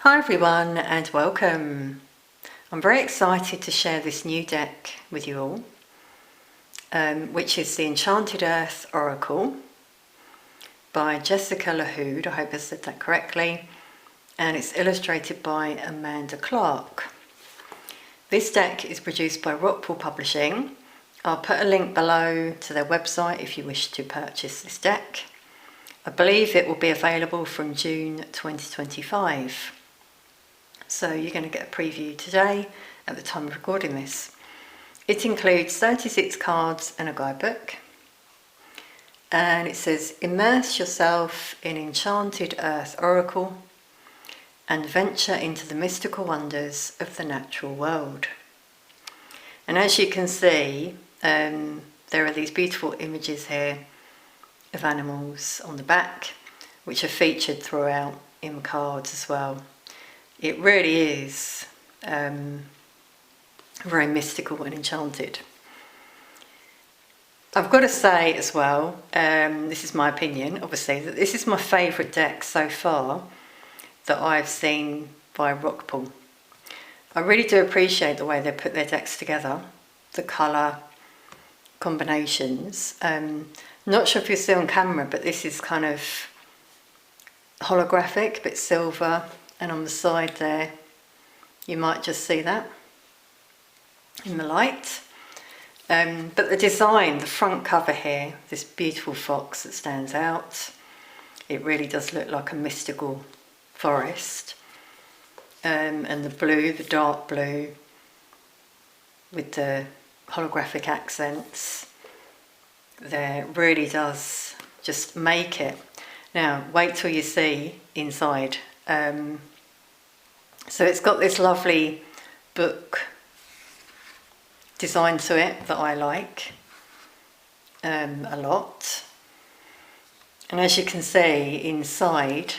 Hi everyone and welcome. I'm very excited to share this new deck with you all, which is the Enchanted Earth Oracle by Jessica Lahoud. I hope I said that correctly. And it's illustrated by Amanda Clark. This deck is produced by Rockpool Publishing. I'll put a link below to their website if you wish to purchase this deck. I believe it will be available from June 2025. So you're going to get a preview today at the time of recording this. It includes 36 cards and a guidebook. And it says, immerse yourself in Enchanted Earth Oracle and venture into the mystical wonders of the natural world. And as you can see, there are these beautiful images here of animals on the back, which are featured throughout in the cards as well. It really is very mystical and enchanted. I've got to say as well, this is my opinion, obviously, that this is my favourite deck so far that I've seen by Rockpool. I really do appreciate the way they put their decks together, the colour combinations. Not sure if you see on camera, but this is kind of holographic, a bit silver. And on the side there, you might just see that in the light. But the design, the front cover here, this beautiful fox that stands out, it really does look like a mystical forest. And the blue, the dark blue, with the holographic accents there, really does just make it. Now, wait till you see inside. So it's got this lovely book design to it that I like a lot. And as you can see inside,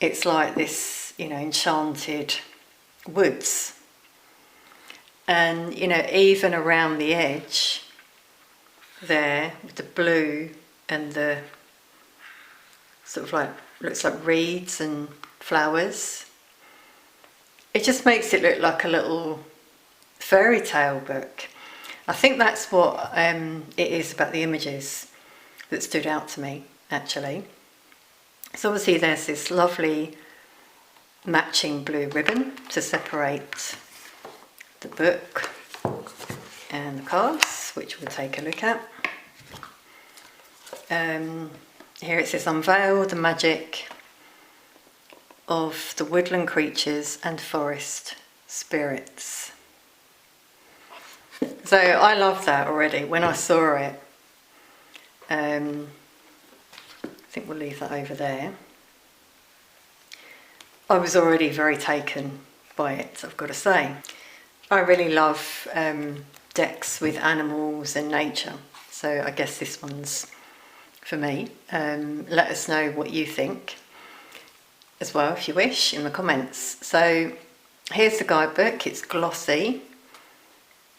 it's like this, enchanted woods. And, even around the edge there with the blue and the sort of like, looks like reeds and flowers. It just makes it look like a little fairy tale book. I think that's what it is about the images that stood out to me, actually. So obviously there's this lovely matching blue ribbon to separate the book and the cards, which we'll take a look at. Here it says, Unveil the magic of the woodland creatures and forest spirits. So I love that already. When I saw it, I think we'll leave that over there. I was already very taken by it, I've got to say. I really love decks with animals and nature, so I guess this one's for me. Let us know what you think as well, if you wish, in the comments. So here's the guidebook. It's glossy,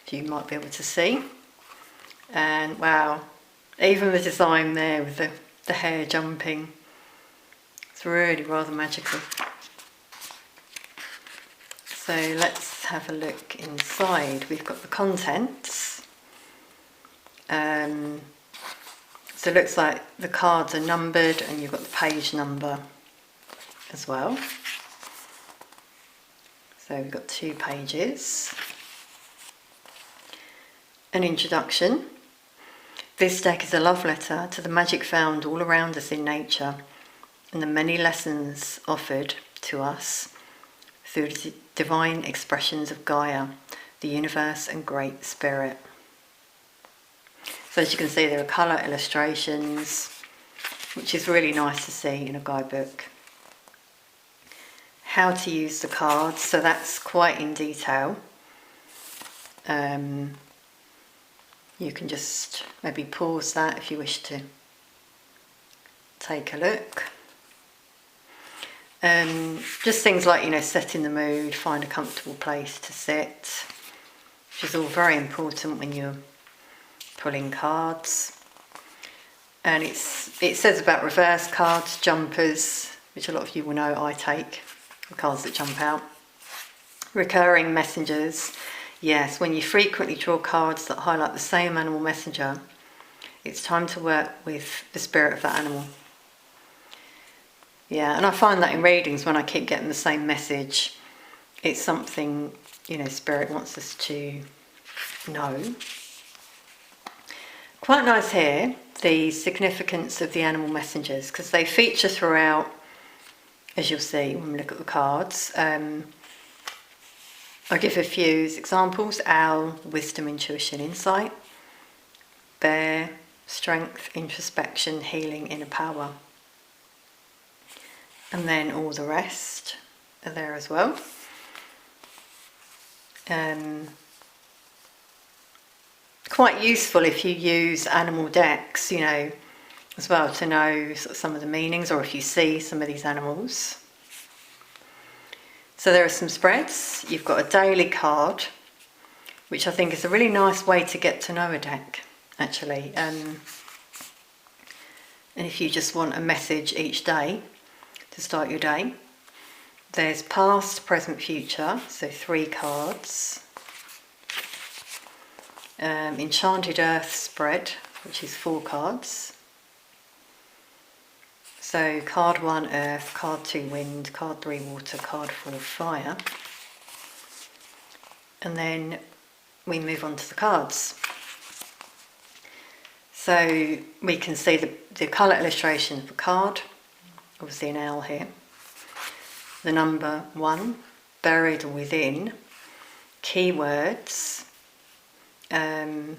if you might be able to see. And wow, even the design there with the hair jumping, it's really rather magical. So let's have a look inside. We've got the contents. So it looks like the cards are numbered and you've got the page number as well. So we've got 2 pages. An introduction. This deck is a love letter to the magic found all around us in nature and the many lessons offered to us through the divine expressions of Gaia, the universe and Great Spirit. So as you can see, there are colour illustrations, which is really nice to see in a guidebook. How to use the cards, so that's quite in detail. You can just maybe pause that if you wish to take a look. Just things like, set in the mood, find a comfortable place to sit, which is all very important when you're pulling cards. And it says about reverse cards, jumpers, which a lot of you will know I take the cards that jump out. Recurring messengers. Yes, when you frequently draw cards that highlight the same animal messenger, it's time to work with the spirit of that animal. Yeah, and I find that in readings, when I keep getting the same message, it's something, Spirit wants us to know. Quite nice here, the significance of the animal messengers, because they feature throughout, as you'll see when we look at the cards. I'll give a few examples. Owl, wisdom, intuition, insight. Bear, strength, introspection, healing, inner power. And then all the rest are there as well. Quite useful if you use animal decks, as well, to know sort of some of the meanings, or if you see some of these animals. So there are some spreads. You've got a daily card, which I think is a really nice way to get to know a deck, actually. And if you just want a message each day to start your day, there's past, present, future, so 3 cards. Enchanted Earth spread, which is 4 cards. So card 1 earth, card 2 wind, card 3 water, card 4 fire. And then we move on to the cards. So we can see the colour illustration of the card, obviously an owl here. The number 1, buried within, keywords, and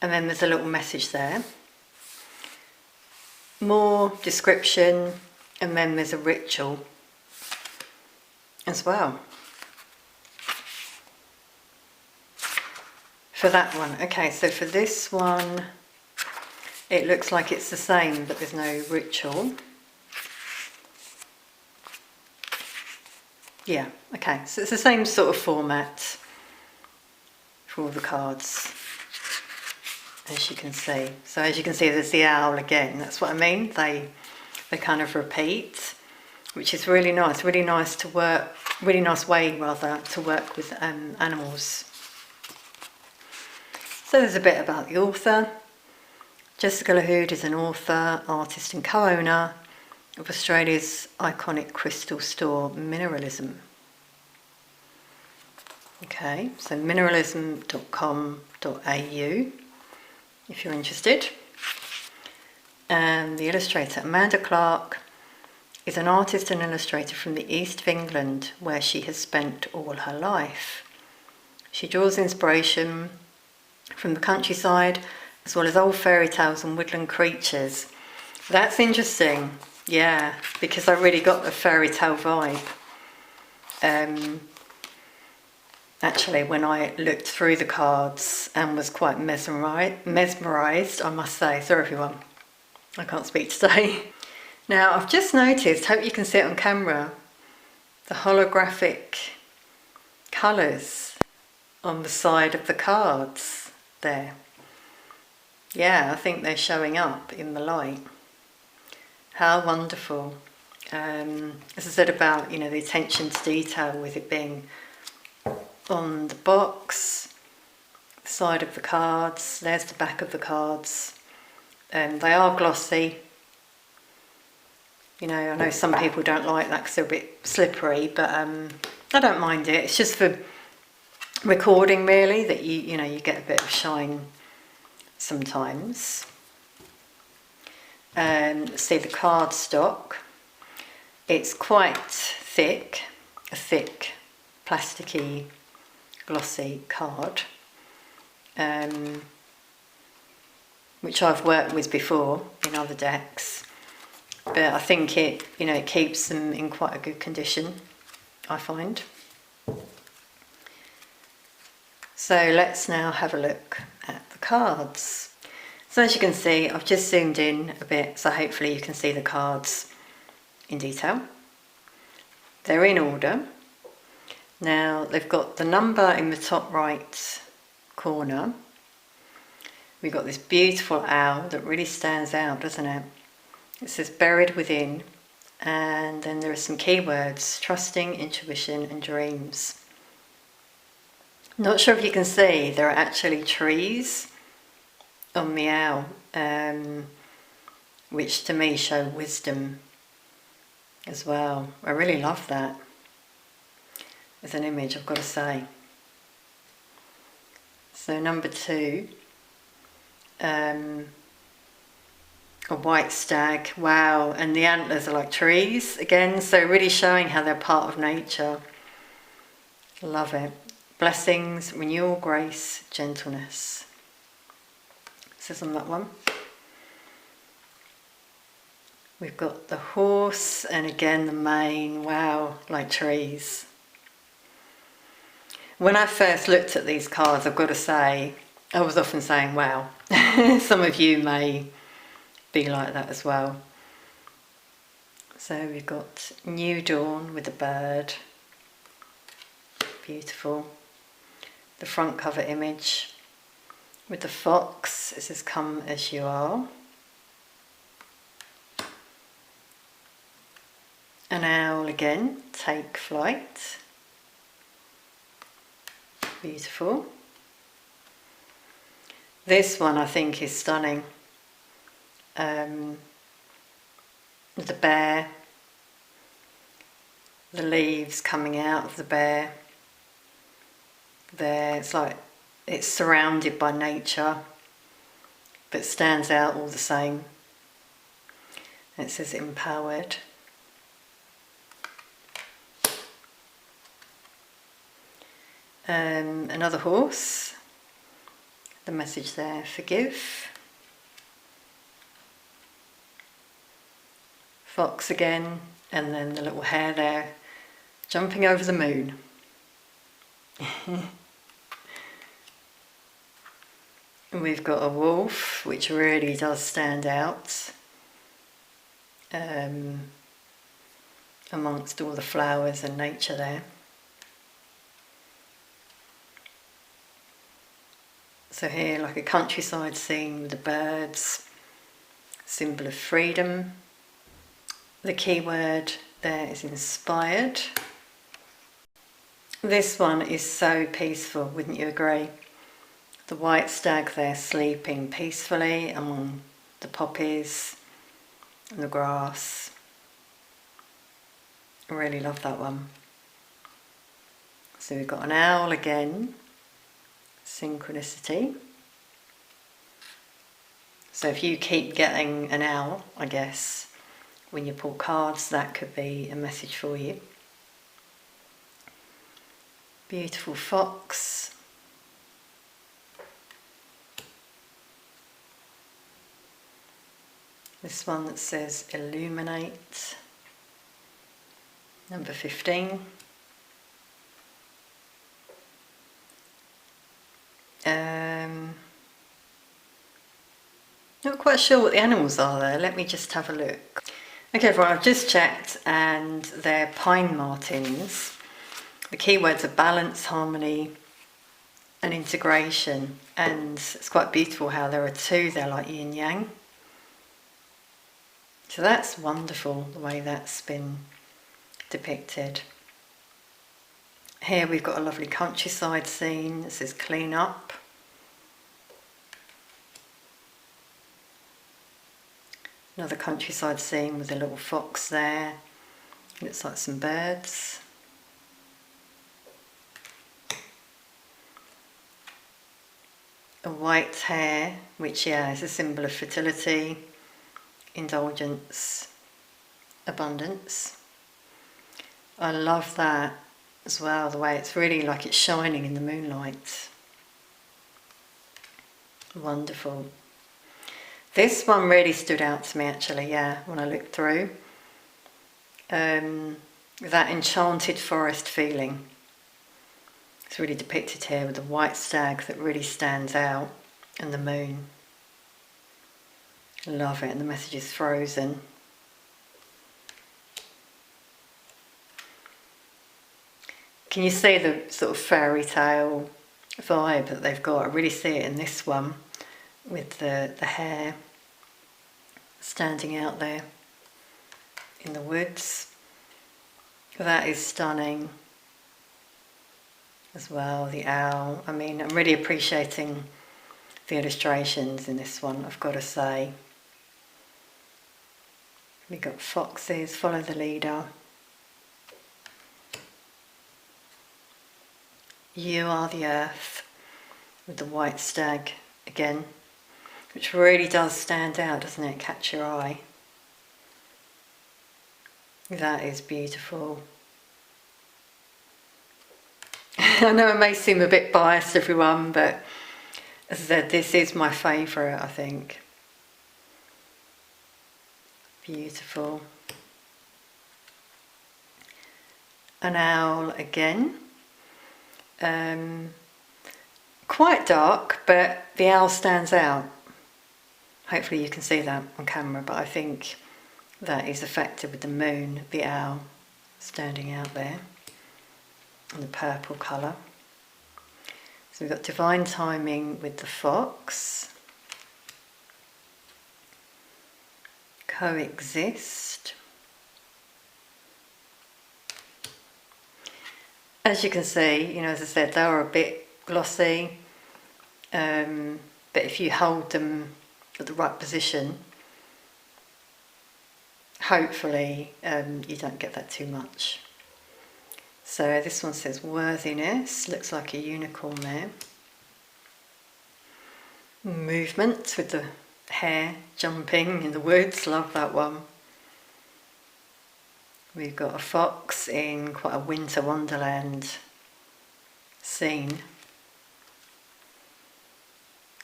then there's a little message there. More description, and then there's a ritual as well. For that one, okay, so for this one, it looks like it's the same, but there's no ritual. Yeah, okay, so it's the same sort of format for all the cards, as you can see. So as you can see, there's the owl again. That's what I mean. They kind of repeat, which is really nice. Really nice to work. Really nice way, rather, to work with animals. So there's a bit about the author. Jessica Lahoud is an author, artist, and co-owner of Australia's iconic crystal store, Mineralism. Okay, so mineralism.com.au. if you're interested. And the illustrator, Amanda Clark, is an artist and illustrator from the east of England, where she has spent all her life. She draws inspiration from the countryside, as well as old fairy tales and woodland creatures. That's interesting, yeah, because I really got the fairy tale vibe. Actually, when I looked through the cards and was quite mesmerised, I must say. Sorry everyone, I can't speak today. Now, I've just noticed, hope you can see it on camera, the holographic colours on the side of the cards there. Yeah, I think they're showing up in the light. How wonderful. As I said about, the attention to detail with it being on the box, the side of the cards, there's the back of the cards. They are glossy. I know some people don't like that because they're a bit slippery, but I don't mind it. It's just for recording, really, that you get a bit of shine sometimes. See the card stock. It's quite thick, a thick, plasticky, glossy card, which I've worked with before in other decks, but I think it keeps them in quite a good condition, I find. So let's now have a look at the cards. So as you can see, I've just zoomed in a bit, so hopefully you can see the cards in detail. They're in order. Now they've got the number in the top right corner. We've got this beautiful owl that really stands out, doesn't it? It says buried within, And then there are some keywords: trusting, intuition and dreams. Not sure if you can see, there are actually trees on the owl, which to me show wisdom as well. I really love that as an image, I've got to say. So number 2, a white stag, wow, and the antlers are like trees again, so really showing how they're part of nature. Love it. Blessings, renewal, grace, gentleness. It says on that one. We've got the horse, and again the mane, wow, like trees. When I first looked at these cards, I've got to say, I was often saying, wow. Some of you may be like that as well. So we've got new dawn with the bird. Beautiful. The front cover image with the fox. It says, come as you are. An owl again, take flight. Beautiful. This one I think is stunning. The bear, the leaves coming out of the bear. There, it's like it's surrounded by nature, but stands out all the same. And it says empowered. Another horse. The message there, forgive. Fox again, and then the little hare there, jumping over the moon. And we've got a wolf, which really does stand out amongst all the flowers and nature there. So here, like a countryside scene with the birds, symbol of freedom. The key word there is inspired. This one is so peaceful, wouldn't you agree? The white stag there sleeping peacefully among the poppies and the grass. I really love that one. So we've got an owl again. Synchronicity. So if you keep getting an owl, I guess, when you pull cards, that could be a message for you. Beautiful fox. This one that says illuminate. Number 15. Not quite sure what the animals are there. Let me just have a look. Okay, everyone, I've just checked and they're pine martens. The keywords are balance, harmony and integration. And it's quite beautiful how there are two there like yin yang. So that's wonderful, the way that's been depicted. Here we've got a lovely countryside scene. This is clean up. Another countryside scene with a little fox there. Looks like some birds. A white hare, which, yeah, is a symbol of fertility, indulgence, abundance. I love that as well, the way it's really like it's shining in the moonlight. Wonderful. This one really stood out to me actually, yeah, when I looked through. That enchanted forest feeling. It's really depicted here with the white stag that really stands out and the moon. Love it, and the message is frozen. Can you see the sort of fairy tale vibe that they've got? I really see it in this one with the hare standing out there in the woods. That is stunning as well, the owl. I mean, I'm really appreciating the illustrations in this one, I've got to say. We've got foxes, follow the leader. You are the earth, with the white stag again, which really does stand out, doesn't it? Catch your eye. That is beautiful. I know it may seem a bit biased, everyone, but as I said, this is my favourite, I think. Beautiful. An owl again. Quite dark, but the owl stands out. Hopefully you can see that on camera, but I think that is affected with the moon, the owl standing out there in the purple colour. So we've got divine timing with the fox. Coexist. As you can see, you know, as I said, they are a bit glossy, but if you hold them at the right position, hopefully you don't get that too much. So this one says worthiness, looks like a unicorn there. Movement with the hare jumping in the woods, love that one. We've got a fox in quite a winter wonderland scene.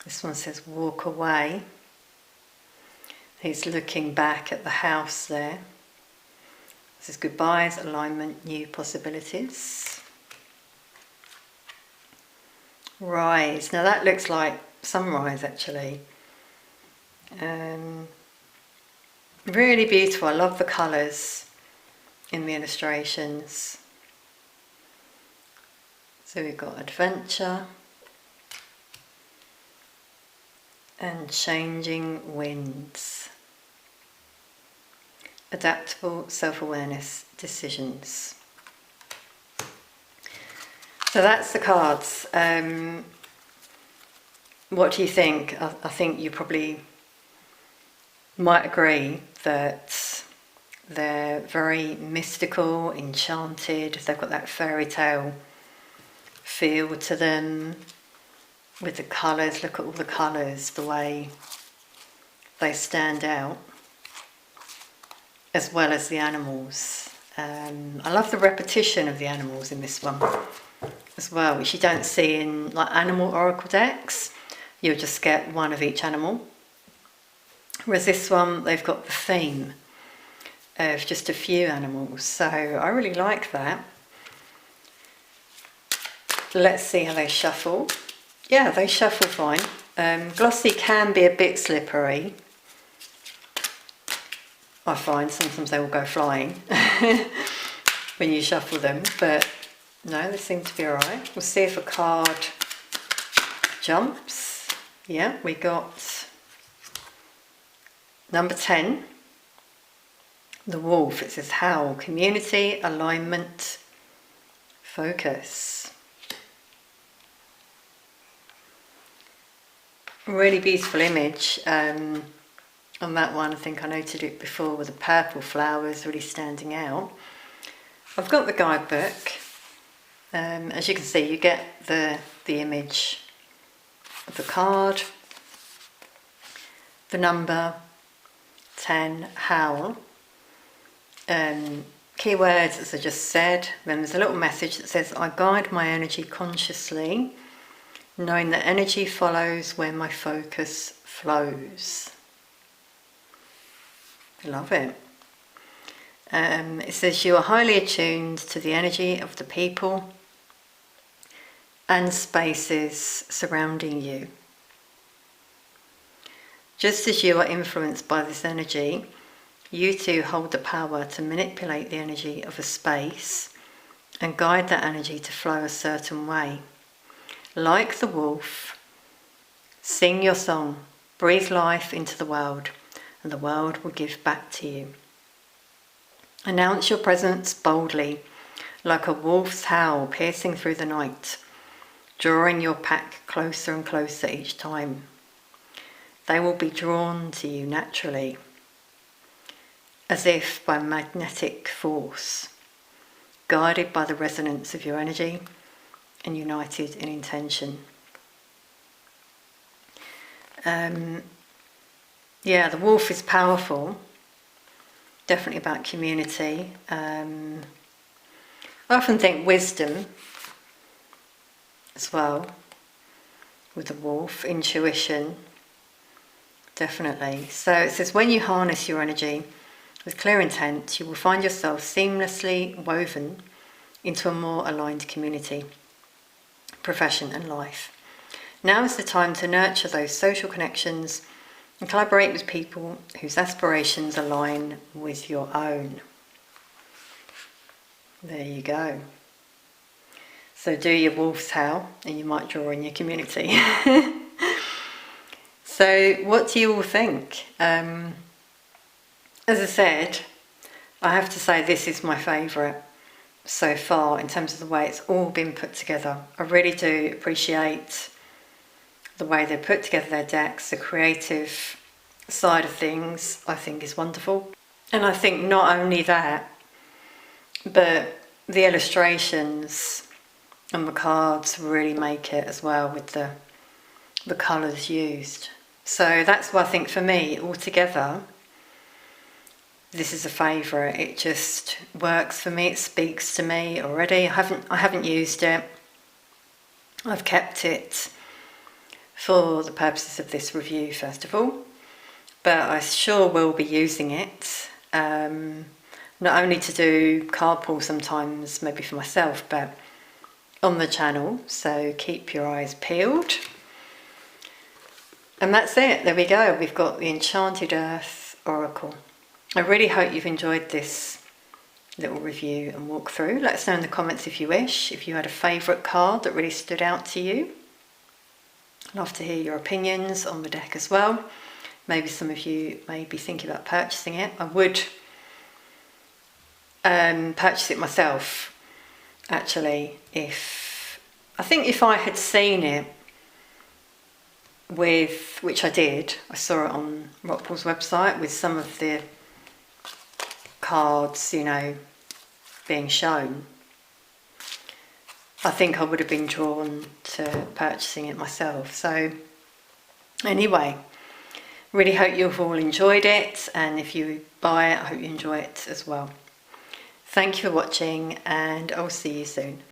This one says walk away. He's looking back at the house there. This is goodbyes, alignment, new possibilities. Rise. Now that looks like sunrise actually. Really beautiful. I love the colours in the illustrations. So we've got adventure and changing winds. Adaptable self-awareness decisions. So that's the cards. What do you think? I think you probably might agree that they're very mystical, enchanted. They've got that fairy tale feel to them with the colours. Look at all the colours, the way they stand out, as well as the animals. I love the repetition of the animals in this one as well, which you don't see in like animal oracle decks. You'll just get one of each animal. Whereas this one, they've got the theme of just a few animals. So I really like that. Let's see how they shuffle. Yeah, they shuffle fine. Glossy can be a bit slippery. I find sometimes they will go flying when you shuffle them, but no, they seem to be alright. We'll see if a card jumps. Yeah, we got number 10, the wolf. It says howl, community, alignment, focus. Really beautiful image. On that one, I think I noted it before with the purple flowers really standing out. I've got the guidebook. As you can see, you get the image of the card, the number 10, howl. Keywords, as I just said. Then there's a little message that says, I guide my energy consciously, knowing that energy follows where my focus flows. I love it. It says you are highly attuned to the energy of the people and spaces surrounding you. Just as you are influenced by this energy, you too hold the power to manipulate the energy of a space and guide that energy to flow a certain way. Like the wolf, sing your song, breathe life into the world, and the world will give back to you. Announce your presence boldly, like a wolf's howl piercing through the night, drawing your pack closer and closer each time. They will be drawn to you naturally, as if by magnetic force, guided by the resonance of your energy and united in intention. The wolf is powerful, definitely about community. I often think wisdom as well with the wolf, intuition, definitely. So it says, when you harness your energy with clear intent, you will find yourself seamlessly woven into a more aligned community, profession and life. Now is the time to nurture those social connections and collaborate with people whose aspirations align with your own. There you go. So do your wolf's howl and you might draw in your community. So what do you all think? As I said, I have to say this is my favourite so far in terms of the way it's all been put together. I really do appreciate the way they put together their decks. The creative side of things I think is wonderful. And I think not only that, but the illustrations and the cards really make it as well with the colours used. So that's why I think for me, altogether, this is a favourite. It just works for me. It speaks to me already. I haven't used it. I've kept it for the purposes of this review, first of all, but I sure will be using it, not only to do card pull sometimes, maybe for myself, but on the channel, so keep your eyes peeled. And that's it, there we go, we've got the Enchanted Earth Oracle. I really hope you've enjoyed this little review and walkthrough. Let us know in the comments if you wish, if you had a favourite card that really stood out to you. I'd love to hear your opinions on the deck as well. Maybe some of you may be thinking about purchasing it. I would purchase it myself, actually, if I had seen it with, which I did, I saw it on Rockpool's website with some of the cards, being shown. I think I would have been drawn to purchasing it myself. So anyway, really hope you've all enjoyed it, and if you buy it, I hope you enjoy it as well. Thank you for watching, and I'll see you soon.